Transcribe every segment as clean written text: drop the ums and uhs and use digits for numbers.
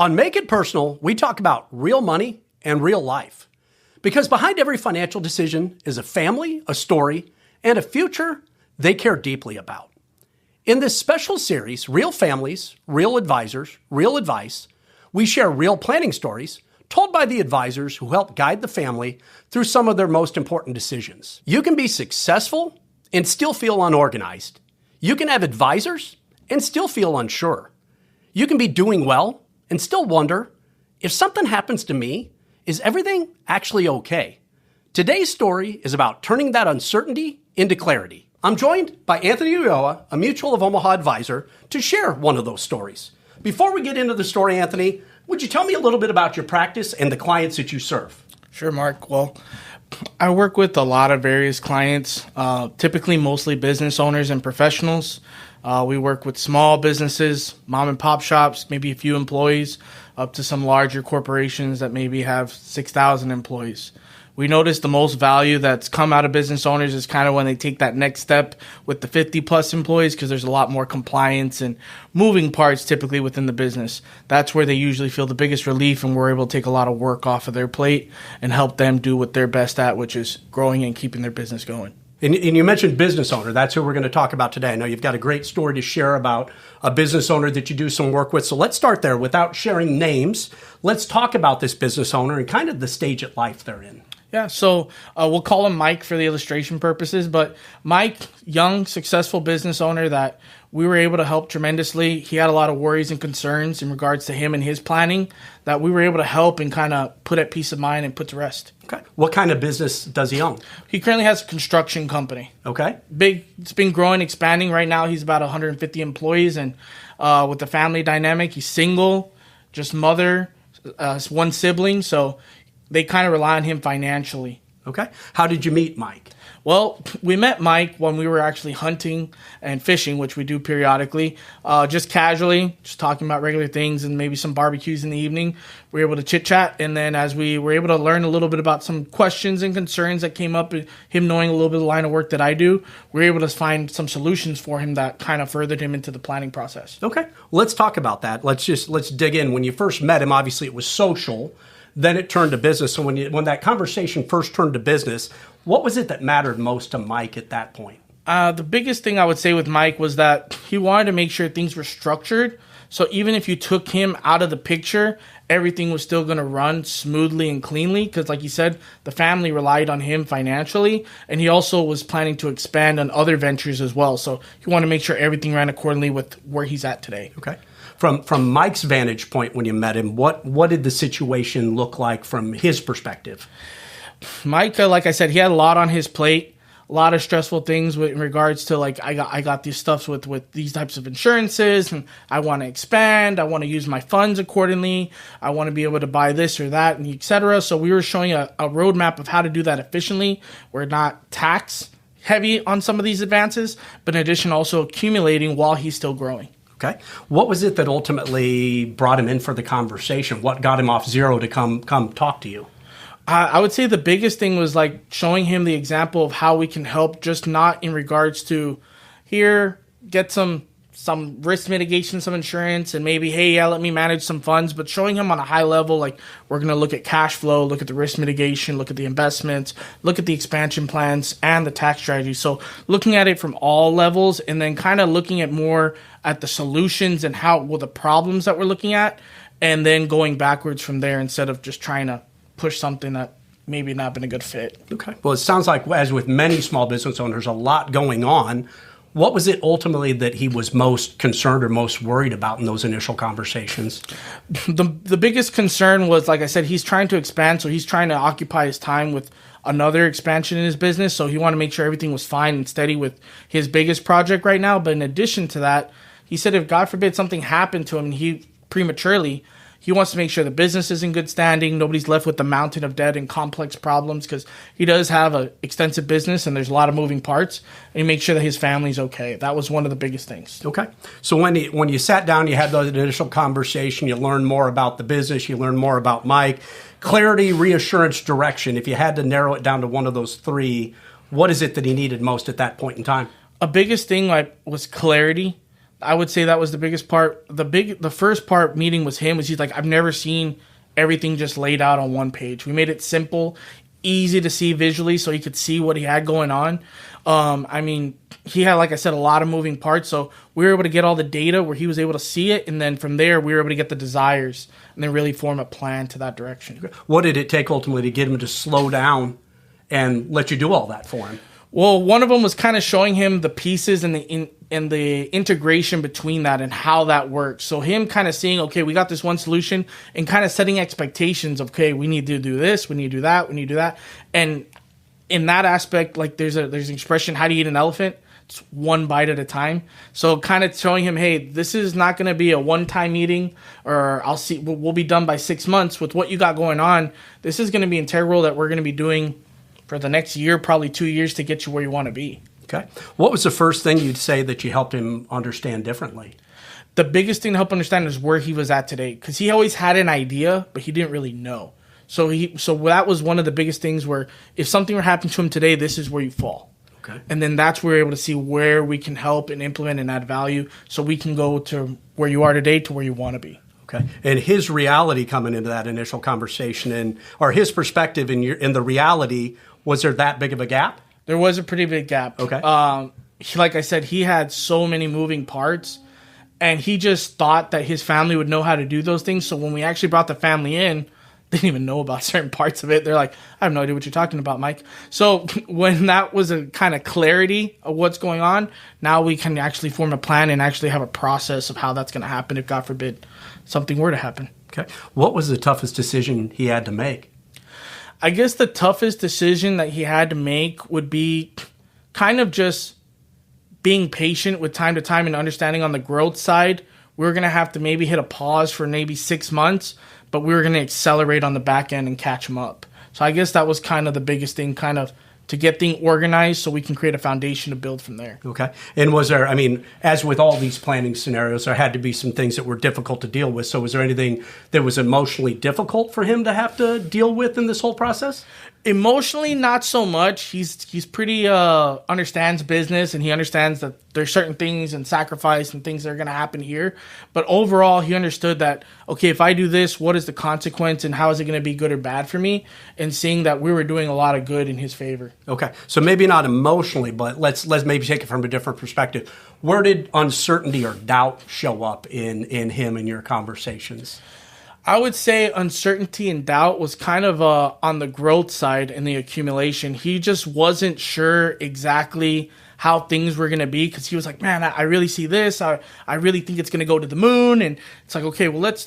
On Make It Personal, we talk about real money and real life. Because behind every financial decision is a family, a story, and a future they care deeply about. In this special series, Real Families, Real Advisors, Real Advice, we share real planning stories told by the advisors who help guide the family through some of their most important decisions. You can be successful and still feel unorganized. You can have advisors and still feel unsure. You can be doing well and still wonder, if something happens to me, is everything actually okay? Today's story is about turning that uncertainty into clarity. I'm joined by Anthony Ulloa, a Mutual of Omaha advisor, to share one of those stories. Before we get into the story, Anthony, would you tell me a little bit about your practice and the clients that you serve? Sure, Mark. Well, I work with a lot of various clients, typically mostly business owners and professionals. We work with small businesses, mom and pop shops, maybe a few employees, up to some larger corporations that maybe have 6,000 employees. We notice the most value that's come out of business owners is kind of when they take that next step with the 50 plus employees, because there's a lot more compliance and moving parts typically within the business. That's where they usually feel the biggest relief, and we're able to take a lot of work off of their plate and help them do what they're best at, which is growing and keeping their business going. And you mentioned business owner. That's who we're going to talk about today. I know you've got a great story to share about a business owner that you do some work with. So let's start there. Without sharing names, let's talk about this business owner and kind of the stage of life they're in. Yeah, so we'll call him Mike for the illustration purposes, but Mike, young, successful business owner that we were able to help tremendously. He had a lot of worries and concerns in regards to him and his planning that we were able to help and kind of put at peace of mind and put to rest. Okay. What kind of business does he own? He currently has a construction company. Okay. Big, it's been growing, expanding. Right now he's about 150 employees, and with the family dynamic, he's single, just mother, one sibling, so they kind of rely on him financially. Okay. How did you meet Mike? Well, we met Mike when we were actually hunting and fishing, which we do periodically, just casually, just talking about regular things and maybe some barbecues in the evening. We were able to chit-chat, and then as we were able to learn a little bit about some questions and concerns that came up, him knowing a little bit of the line of work that I do, we were able to find some solutions for him that kind of furthered him into the planning process. Okay. Let's talk about that. Let's dig in. When you first met him, obviously it was social. Then it turned to business. So when that conversation first turned to business, what was it that mattered most to Mike at that point? The biggest thing I would say with Mike was that he wanted to make sure things were structured. So even if you took him out of the picture, everything was still going to run smoothly and cleanly. Because like you said, the family relied on him financially. And he also was planning to expand on other ventures as well. So he wanted to make sure everything ran accordingly with where he's at today. Okay. From Mike's vantage point when you met him, what did the situation look like from his perspective? Mike, like I said, he had a lot on his plate, a lot of stressful things in regards to like I got these stuffs with these types of insurances, and I want to expand, I want to use my funds accordingly, I want to be able to buy this or that, and etc. So we were showing a roadmap of how to do that efficiently. We're not tax heavy on some of these advances, but in addition also accumulating while he's still growing. Okay. What was it that ultimately brought him in for the conversation? What got him off zero to come talk to you? I would say the biggest thing was like showing him the example of how we can help, just not in regards to here, get some risk mitigation, some insurance, and maybe, hey, yeah, let me manage some funds, but showing him on a high level, like we're going to look at cash flow, look at the risk mitigation, look at the investments, look at the expansion plans and the tax strategy. So looking at it from all levels, and then kind of looking at more at the solutions and the problems that we're looking at, and then going backwards from there instead of just trying to push something that maybe not been a good fit. Okay. Well, it sounds like, as with many small business owners, a lot going on. What was it ultimately that he was most concerned or most worried about in those initial conversations? The biggest concern was, like I said, he's trying to expand, so he's trying to occupy his time with another expansion in his business, so he wanted to make sure everything was fine and steady with his biggest project right now. But in addition to that, he said if, God forbid, something happened to him and he prematurely, he wants to make sure the business is in good standing, nobody's left with the mountain of debt and complex problems, because he does have an extensive business and there's a lot of moving parts, and he makes sure that his family's okay. That was one of the biggest things. Okay. So when you sat down, you had that initial conversation, you learned more about the business, you learned more about Mike. Clarity, reassurance, direction. If you had to narrow it down to one of those three, what is it that he needed most at that point in time? A biggest thing was clarity. I would say that was the biggest part. The first part meeting was him. Was he's like, I've never seen everything just laid out on one page. We made it simple, easy to see visually, so he could see what he had going on. I mean, he had, like I said, a lot of moving parts, so we were able to get all the data where he was able to see it, and then from there, we were able to get the desires and then really form a plan to that direction. What did it take ultimately to get him to slow down and let you do all that for him? Well, one of them was kind of showing him the pieces and the integration between that and how that works. So him kind of seeing, okay, we got this one solution, and kind of setting expectations of, okay, we need to do this, we need to do that, we need to do that. And in that aspect, like there's an expression, how do you eat an elephant? It's one bite at a time. So kind of showing him, hey, this is not going to be a one-time meeting, or we'll be done by 6 months with what you got going on. This is going to be integral that we're going to be doing for the next year, probably 2 years, to get you where you want to be. Okay. What was the first thing you'd say that you helped him understand differently? The biggest thing to help understand is where he was at today, because he always had an idea, but he didn't really know. So that was one of the biggest things, where if something were happening to him today, this is where you fall. Okay. And then that's where we're able to see where we can help and implement and add value, so we can go to where you are today to where you want to be. Okay. And his reality coming into that initial conversation, or his perspective in the reality, was there that big of a gap? There was a pretty big gap. Okay. Like I said, he had so many moving parts, and he just thought that his family would know how to do those things. So when we actually brought the family in, they didn't even know about certain parts of it. They're like, I have no idea what you're talking about, Mike. So when that was a kind of clarity of what's going on, now we can actually form a plan and actually have a process of how that's going to happen if, God forbid, something were to happen. Okay. What was the toughest decision he had to make? I guess the toughest decision that he had to make would be kind of just being patient with time to time and understanding on the growth side. We're going to have to maybe hit a pause for maybe 6 months, but we were going to accelerate on the back end and catch him up. So I guess that was kind of the biggest thing, kind of to get things organized so we can create a foundation to build from there. Okay. And was there, I mean, as with all these planning scenarios, there had to be some things that were difficult to deal with. So was there anything that was emotionally difficult for him to have to deal with in this whole process? Emotionally, not so much. He's pretty understands business, and he understands that there's certain things and sacrifice and things that are going to happen here. But overall, he understood that, okay, if I do this, what is the consequence and how is it going to be good or bad for me? And seeing that we were doing a lot of good in his favor. Okay, so maybe not emotionally, but let's maybe take it from a different perspective. Where did uncertainty or doubt show up in him and your conversations? I would say uncertainty and doubt was kind of on the growth side and the accumulation. He just wasn't sure exactly how things were going to be, because he was like, man, I really see this. I really think it's going to go to the moon. And it's like, okay, well, let's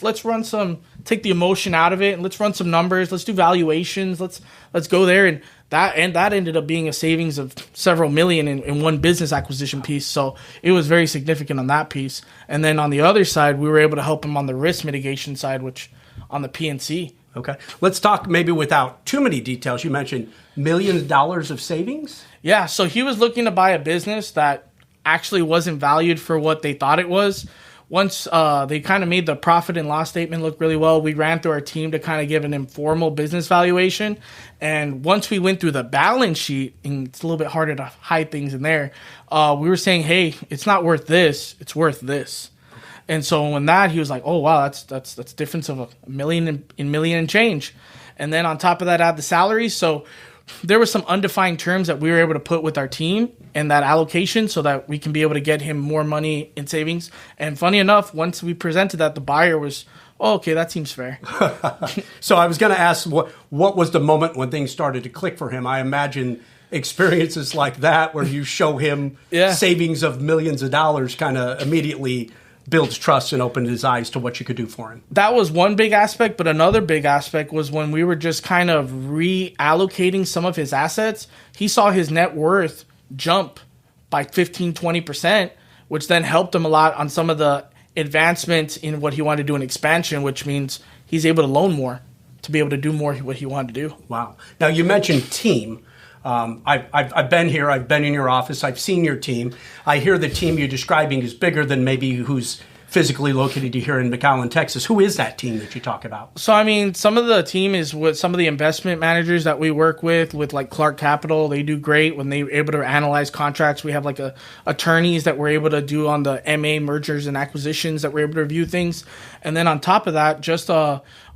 take the emotion out of it, and let's run some numbers. Let's do valuations. Let's go there. And that ended up being a savings of several million in one business acquisition piece. So it was very significant on that piece. And then on the other side, we were able to help him on the risk mitigation side, which on the P&C. Okay. Let's talk maybe without too many details. You mentioned millions of dollars of savings? Yeah, so he was looking to buy a business that actually wasn't valued for what they thought it was. Once they kind of made the profit and loss statement look really well, we ran through our team to kind of give an informal business valuation. And once we went through the balance sheet, and it's a little bit harder to hide things in there, we were saying, hey, it's not worth this, it's worth this. And so when that, he was like, oh, wow, that's difference of a million and change. And then on top of that, add the salary. So there were some undefined terms that we were able to put with our team and that allocation so that we can be able to get him more money in savings. And funny enough, once we presented that, the buyer was, oh, okay, that seems fair. So I was going to ask, what was the moment when things started to click for him? I imagine experiences like that where you show him savings of millions of dollars kind of immediately builds trust and opened his eyes to what you could do for him. That was one big aspect, but another big aspect was when we were just kind of reallocating some of his assets, he saw his net worth jump by 15-20%, which then helped him a lot on some of the advancements in what he wanted to do in expansion, which means he's able to loan more to be able to do more what he wanted to do. Wow. Now, you mentioned team. I've been here. I've been in your office. I've seen your team. I hear the team you're describing is bigger than maybe who's physically located here in McAllen, Texas. Who is that team that you talk about? So, I mean, some of the team is with some of the investment managers that we work with like Clark Capital. They do great when they're able to analyze contracts. We have like attorneys that we're able to do on the MA mergers and acquisitions that we're able to review things. And then on top of that, just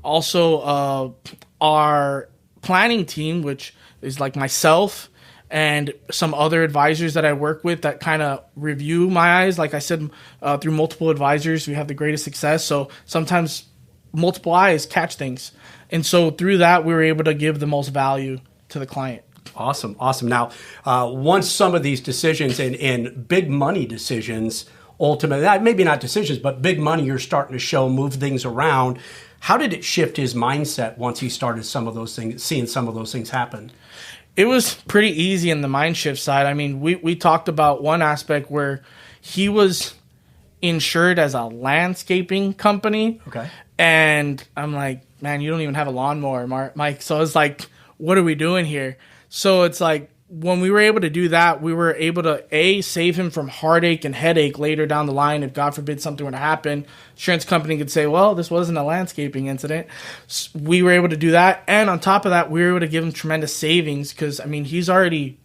also our planning team, which is like myself and some other advisors that I work with that kind of review my eyes. Like I said, through multiple advisors, we have the greatest success. So sometimes multiple eyes catch things. And so through that, we were able to give the most value to the client. Awesome. Now, once some of these decisions and big money decisions, ultimately, maybe not decisions, but big money you're starting to show, move things around, how did it shift his mindset once he started seeing some of those things happen? It was pretty easy in the mind shift side. I mean, we talked about one aspect where he was insured as a landscaping company. Okay. And I'm like, man, you don't even have a lawnmower, Mike. So it's like, what are we doing here? So it's like, when we were able to do that, we were able to, save him from heartache and headache later down the line. If God forbid something were to happen, insurance company could say, well, this wasn't a landscaping incident. We were able to do that. And on top of that, we were able to give him tremendous savings because, I mean, he's already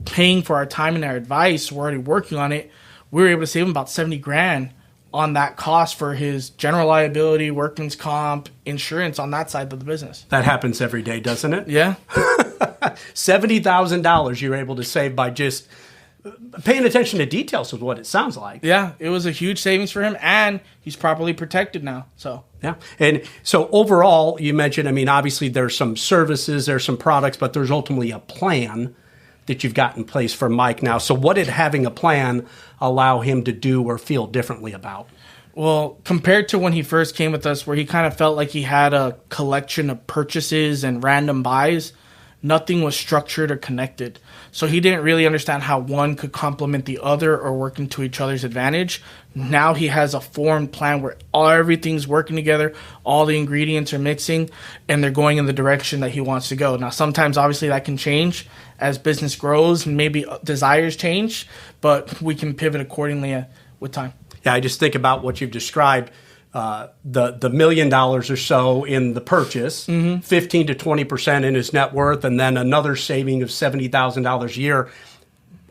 paying for our time and our advice. We're already working on it. We were able to save him about $70,000 on that cost for his general liability, workman's comp, insurance on that side of the business. That happens every day, doesn't it? Yeah. $70,000 you're able to save by just paying attention to details is what it sounds like. Yeah, it was a huge savings for him, and he's properly protected now. So yeah, and so overall, you mentioned, I mean, obviously there's some services, there's some products, but there's ultimately a plan that you've got in place for Mike now. So what did having a plan allow him to do or feel differently about? Well, compared to when he first came with us, where he kind of felt like he had a collection of purchases and random buys, nothing was structured or connected. So he didn't really understand how one could complement the other or work into each other's advantage. Now he has a formed plan where everything's working together, all the ingredients are mixing, and they're going in the direction that he wants to go. Now, sometimes, obviously, that can change as business grows and maybe desires change, but we can pivot accordingly with time. Yeah, I just think about what you've described. The $1 million or so in the purchase, 15 to 20% in his net worth, and then another saving of $70,000 a year,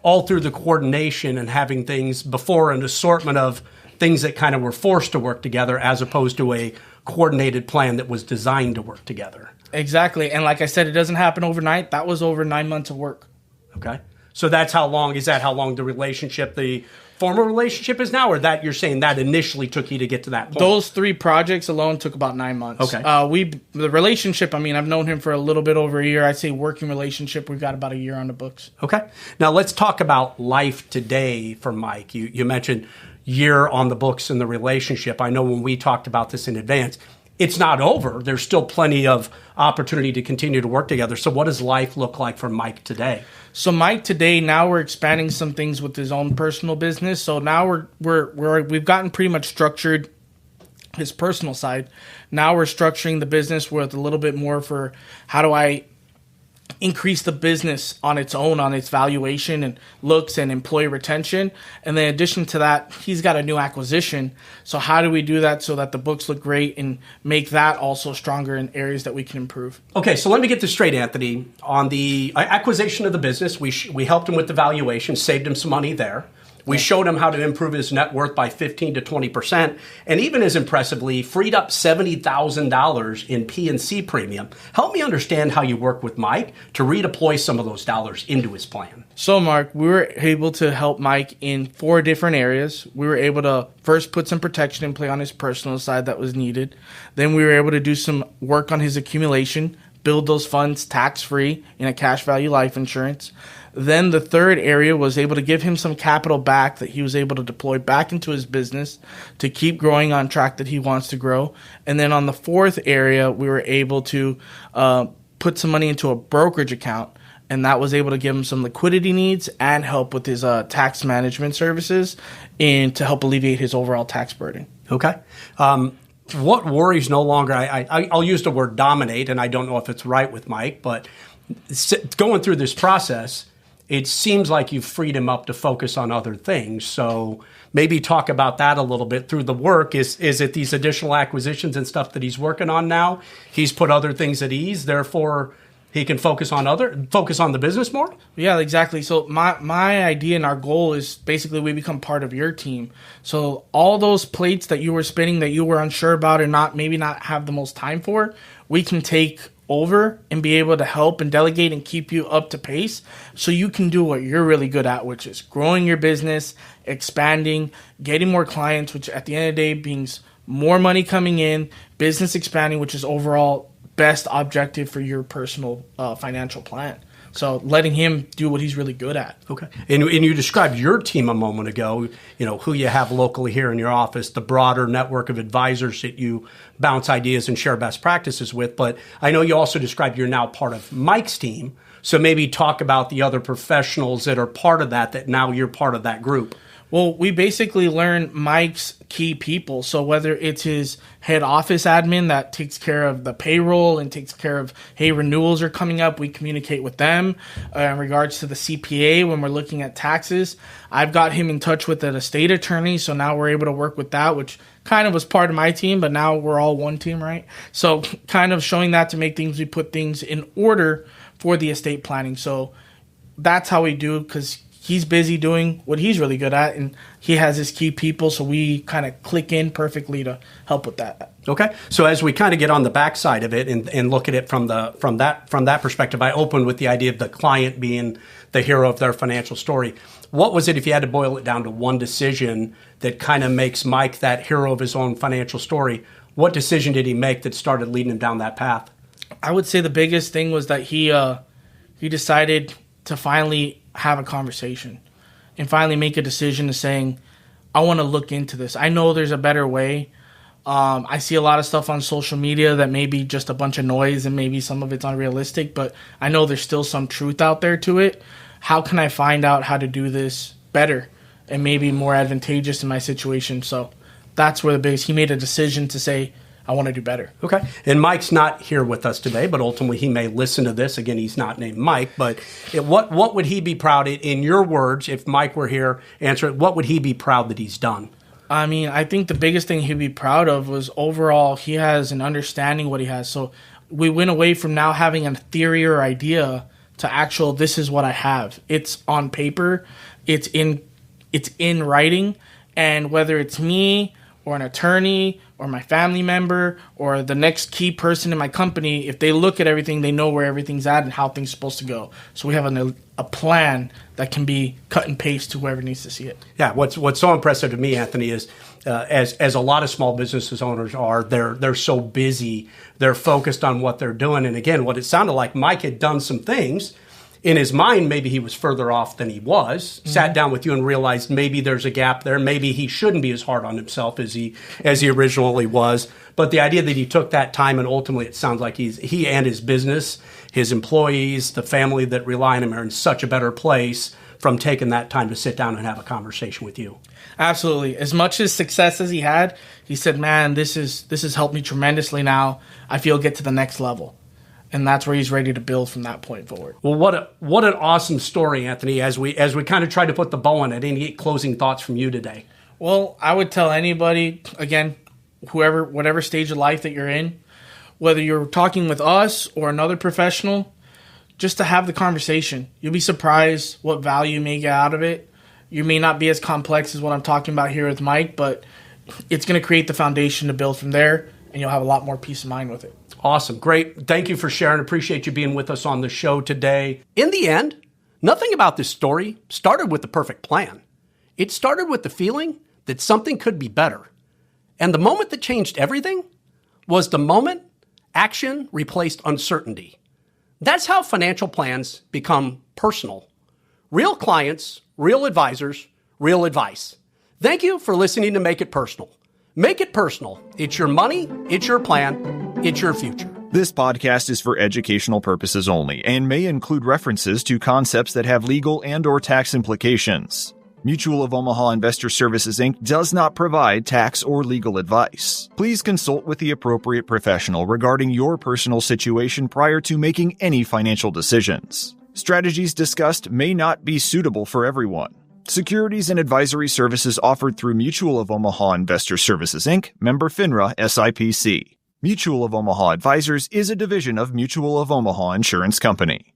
all through the coordination and having things before an assortment of things that kind of were forced to work together as opposed to a coordinated plan that was designed to work together. Exactly. And like I said, it doesn't happen overnight. That was over 9 months of work. Okay. So that's how long the relationship, the former relationship is now, or that you're saying that initially took you to get to that point? Those 3 projects alone took about 9 months. Okay. The relationship, I mean, I've known him for a little bit over a year. I'd say working relationship, we've got about a year on the books. Okay. Now let's talk about life today for Mike. You mentioned year on the books in the relationship. I know when we talked about this in advance, it's not over. There's still plenty of opportunity to continue to work together. So what does life look like for Mike today? So Mike today, now we're expanding some things with his own personal business. So now we've gotten pretty much structured his personal side. Now we're structuring the business with a little bit more for how do I increase the business on its own, on its valuation and looks and employee retention. And then in addition to that, he's got a new acquisition. So how do we do that so that the books look great and make that also stronger in areas that we can improve? Okay, so let me get this straight, Anthony. On the acquisition of the business, we helped him with the valuation, saved him some money there. We showed him how to improve his net worth by 15 to 20%, and even as impressively, freed up $70,000 in P&C premium. Help me understand how you work with Mike to redeploy some of those dollars into his plan. So, Mark, we were able to help Mike in 4 different areas. We were able to first put some protection in play on his personal side that was needed. Then we were able to do some work on his accumulation, build those funds tax-free in a cash value life insurance. Then the third area was able to give him some capital back that he was able to deploy back into his business to keep growing on track that he wants to grow. And then on the fourth area, we were able to put some money into a brokerage account, and that was able to give him some liquidity needs and help with his tax management services and to help alleviate his overall tax burden. Okay. What worries no longer, I'll use the word dominate, and I don't know if it's right with Mike, but going through this process, it seems like you've freed him up to focus on other things. So Maybe talk about that a little bit through the work. Is it these additional acquisitions and stuff that he's working on now? He's put other things at ease, therefore he can focus on the business more? Yeah, exactly. So my idea and our goal is basically we become part of your team. So all those plates that you were spinning that you were unsure about and maybe not have the most time for, we can take over and be able to help and delegate and keep you up to pace so you can do what you're really good at, which is growing your business, expanding, getting more clients, which at the end of the day means more money coming in, business expanding, which is overall best objective for your personal financial plan. So letting him do what he's really good at. Okay. And you described your team a moment ago, who you have locally here in your office, the broader network of advisors that you bounce ideas and share best practices with. But I know you also described you're now part of Mike's team. So maybe talk about the other professionals that are part of that now you're part of that group. Well, we basically learn Mike's key people. So whether it's his head office admin that takes care of the payroll and takes care of, hey, renewals are coming up, we communicate with them. In regards to the CPA, when we're looking at taxes, I've got him in touch with an estate attorney. So now we're able to work with that, which kind of was part of my team, but now we're all one team, right? So kind of showing that to make things, we put things in order for the estate planning. So that's how we do, because he's busy doing what he's really good at, and he has his key people, so we kind of click in perfectly to help with that. Okay, so as we kind of get on the backside of it and look at it from that perspective, I opened with the idea of the client being the hero of their financial story. What was it, if you had to boil it down to one decision that kind of makes Mike that hero of his own financial story? What decision did he make that started leading him down that path? I would say the biggest thing was that he decided to finally have a conversation and finally make a decision to saying, I want to look into this. I know there's a better way. I see a lot of stuff on social media that may be just a bunch of noise and maybe some of it's unrealistic, but I know there's still some truth out there to it. How can I find out how to do this better and maybe more advantageous in my situation? So that's where he made a decision to say, I want to do better. Okay. And Mike's not here with us today, but ultimately he may listen to this. Again, he's not named Mike, but what would he be proud of, in your words, if Mike were here, answer it, what would he be proud that he's done? I mean, I think the biggest thing he'd be proud of was overall he has an understanding what he has. So we went away from now having a theory or idea to actual, this is what I have. It's on paper, it's in writing, and whether it's me or an attorney or my family member or the next key person in my company, if they look at everything, they know where everything's at and how things are supposed to go. So we have a plan that can be cut and paste to whoever needs to see it. Yeah, what's so impressive to me, Anthony, is as a lot of small businesses owners are, they're so busy, they're focused on what they're doing. And again, what it sounded like, Mike had done some things. In his mind, maybe he was further off than he was, sat down with you and realized maybe there's a gap there. Maybe he shouldn't be as hard on himself as he originally was. But the idea that he took that time and ultimately it sounds like he and his business, his employees, the family that rely on him are in such a better place from taking that time to sit down and have a conversation with you. Absolutely. As much as success as he had, he said, man, this has helped me tremendously now. I feel get to the next level. And that's where he's ready to build from that point forward. Well, what an awesome story, Anthony, as we kind of try to put the bow on it. Any closing thoughts from you today? Well, I would tell anybody, again, whatever stage of life that you're in, whether you're talking with us or another professional, just to have the conversation. You'll be surprised what value you may get out of it. You may not be as complex as what I'm talking about here with Mike, but it's going to create the foundation to build from there, and you'll have a lot more peace of mind with it. Awesome. Great. Thank you for sharing. Appreciate you being with us on the show today. In the end, nothing about this story started with the perfect plan. It started with the feeling that something could be better. And the moment that changed everything was the moment action replaced uncertainty. That's how financial plans become personal. Real clients, real advisors, real advice. Thank you for listening to Make It Personal. Make it personal. It's your money, it's your plan, it's your future. This podcast is for educational purposes only and may include references to concepts that have legal and/or tax implications. Mutual of Omaha Investor Services, Inc. does not provide tax or legal advice. Please consult with the appropriate professional regarding your personal situation prior to making any financial decisions. Strategies discussed may not be suitable for everyone. Securities and advisory services offered through Mutual of Omaha Investor Services, Inc., member FINRA SIPC. Mutual of Omaha Advisors is a division of Mutual of Omaha Insurance Company.